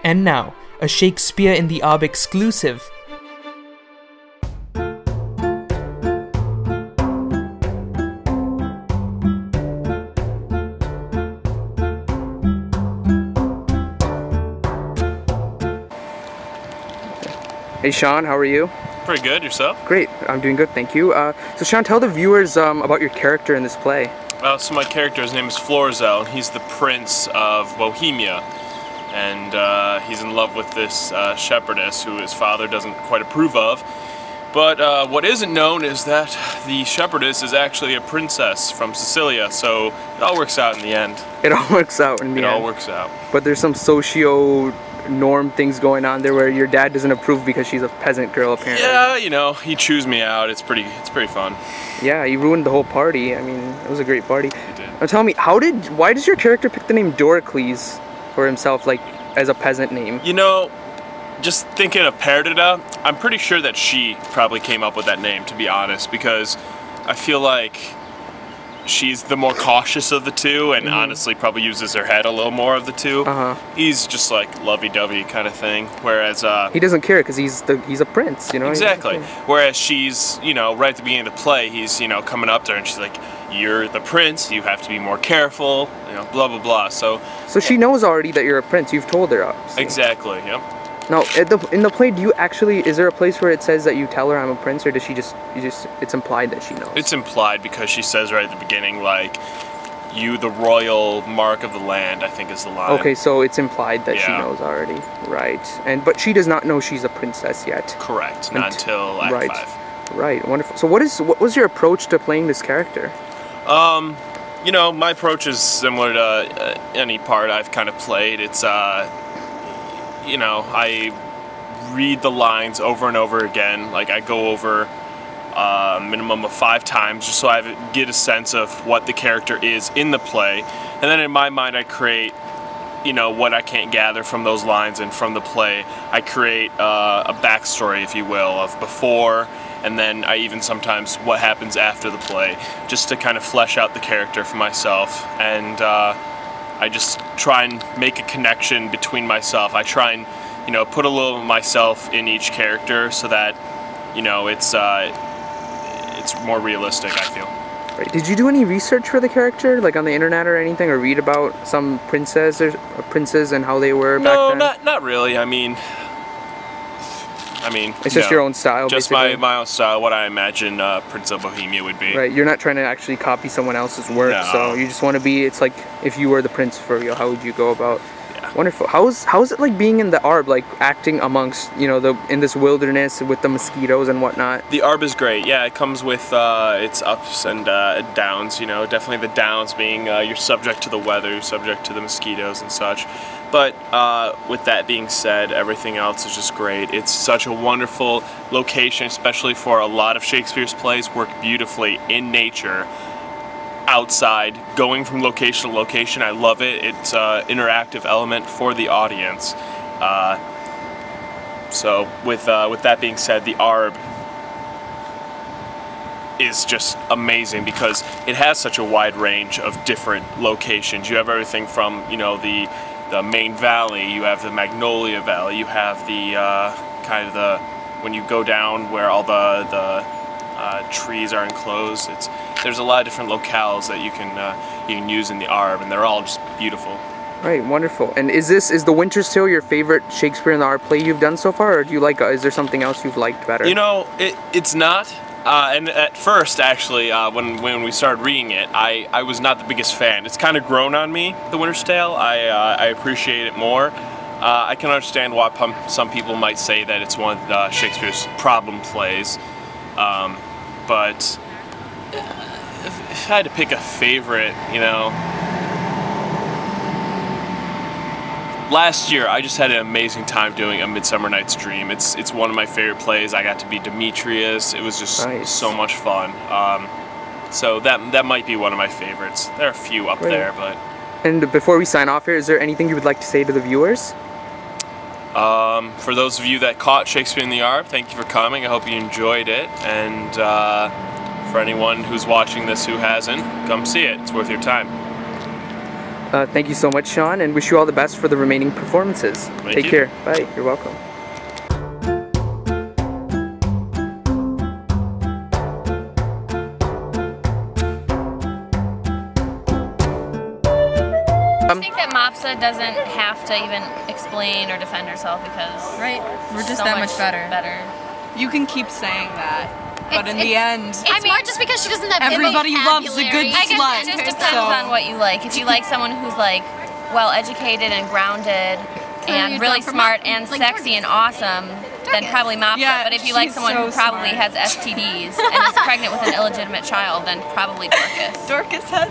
And now, a Shakespeare in the Arb exclusive. Hey Sean, how are you? Pretty good, yourself? Great, I'm doing good, thank you. So Sean, tell the viewers about your character in this play. So my character, his name is Florizel, and he's the Prince of Bohemia. And he's in love with this shepherdess who his father doesn't quite approve of. But what isn't known is that the shepherdess is actually a princess from Sicilia, so it all works out in the end. It all works out in the end. It all works out. But there's some socio-norm things going on there where your dad doesn't approve because she's a peasant girl, apparently. Yeah, you know, he chews me out. It's pretty fun. Yeah, he ruined the whole party. I mean, it was a great party. He did. Now tell me, why does your character pick the name Doricles for himself, like, as a peasant name? You know, just thinking of Perdita, I'm pretty sure that she probably came up with that name, to be honest, because I feel like she's the more cautious of the two, and honestly probably uses her head a little more of the two. He's just like lovey-dovey kind of thing, whereas he doesn't care because he's a prince, you know. Exactly. Whereas she's, you know, right at the beginning of the play, he's, you know, coming up to her and she's like, "You're the prince. You have to be more careful." You know, blah blah blah. So she knows already that you're a prince. You've told her. Obviously. Exactly. Yep. Now, in the play, is there a place where it says that you tell her I'm a prince, or does it's implied that she knows? It's implied because she says right at the beginning, like, "You, the royal mark of the land," I think is the line. Okay, so it's implied that she knows already, right? But she does not know she's a princess yet. Correct. Not until Act 5. Right. Wonderful. So what was your approach to playing this character? You know, my approach is similar to any part I've kind of played. It's you know, I read the lines over and over again. Like, I go over a minimum of 5 times just so I get a sense of what the character is in the play. And then in my mind I create, you know, what I can't gather from those lines and from the play. I create a backstory, if you will, of before, and then I even sometimes what happens after the play, just to kind of flesh out the character for myself. And I just try and make a connection between myself. I try and, you know, put a little of myself in each character so that, you know, it's more realistic, I feel. Right. Did you do any research for the character, like on the internet or anything, or read about some princes and how they were back then? No, not really. I mean, it's just your own style, just basically. my own style, what I imagine Prince of Bohemia would be. Right, you're not trying to actually copy someone else's work, No. So you just want to be, it's like, if you were the prince for real, how would you go about? Yeah. Wonderful. How's it like being in the Arb, like acting amongst, you know, in this wilderness with the mosquitoes and whatnot? The Arb is great, yeah, it comes with its ups and downs, you know, definitely the downs being you're subject to the weather, you're subject to the mosquitoes and such. But with that being said, everything else is just great. It's such a wonderful location, especially for a lot of Shakespeare's plays work beautifully in nature, outside, going from location to location. I love it. It's an interactive element for the audience. So with that being said, the Arb is just amazing because it has such a wide range of different locations. You have everything from, you know, the main valley, you have the Magnolia Valley, you have the kind of the, when you go down where all the trees are enclosed, there's a lot of different locales that you can use in the Arb, and they're all just beautiful. Right, wonderful. And is The Winter's Tale your favorite Shakespeare in the Arb play you've done so far, or do you like, is there something else you've liked better? You know, it's not. And at first, actually, when we started reading it, I was not the biggest fan. It's kind of grown on me, The Winter's Tale. I appreciate it more. I can understand why some people might say that it's one of Shakespeare's problem plays. But if I had to pick a favorite, you know, last year I just had an amazing time doing A Midsummer Night's Dream. It's one of my favorite plays. I got to be Demetrius. It was just so much fun. So that might be one of my favorites. There are a few up there, but. And before we sign off here, is there anything you would like to say to the viewers? For those of you that caught Shakespeare in the Arb, thank you for coming. I hope you enjoyed it. And for anyone who's watching this who hasn't, come see it. It's worth your time. Thank you so much, Sean, and wish you all the best for the remaining performances. Take care. Bye. You're welcome. I think that Mopsa doesn't have to even explain or defend herself because we're just so that much better. You can keep saying that, but in the end, it's more just because she doesn't have everybody loves a good I guess slut. it just depends on what you like. If you like someone who's like well educated and grounded and really smart and sexy and awesome, then probably Mopsa. Yeah, but if you like someone who probably has STDs and is pregnant with an illegitimate child, then probably Dorcas. Dorcas has